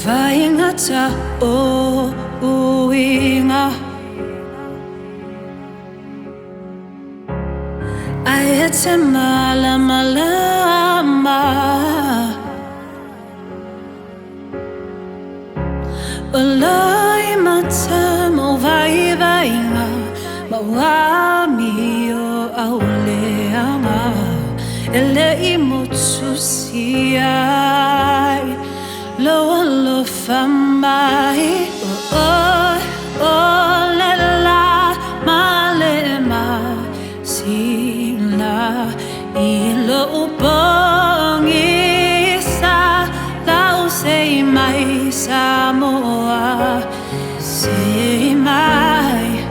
Faingata o uinga Ayete malama lama Oloi mata mo vai vainga Mawami o auleanga Ele imotsusiai Loa lo famai la la ma le ma sila ilo upongisa lau sei mai Samoa sei mai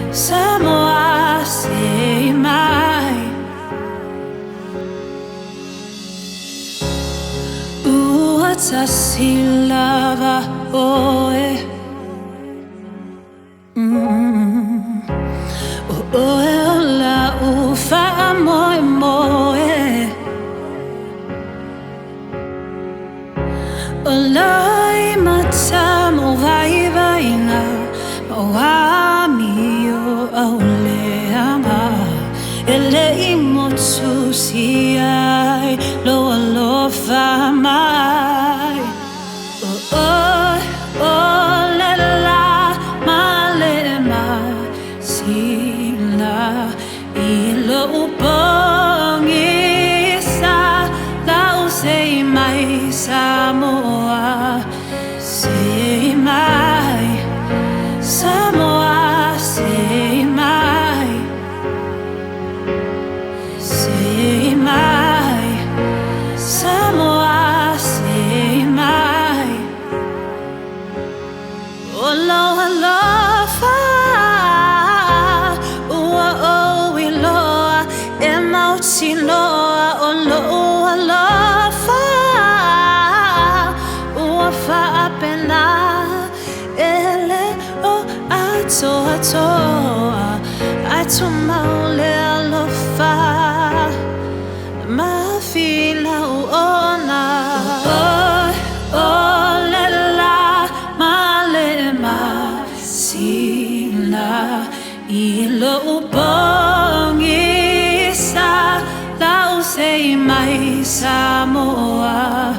Samoa sei mai Tasilava oe Oe ola ufa moe moe Olai mata mo vai vaina Mawami o auleanga Ele imotsusiai Loa lofa mai la la ma le ma sila ilo upongisa lau sei mai Samoa sei mai Samoa sei mai sei mai Samoa sei mai Aloha aloha ua o iloa e mauti loa aloha aloha ua faapena ele o ato atoa ato maule alofa mafila uona Ilo upongisa lau sei mai Samoa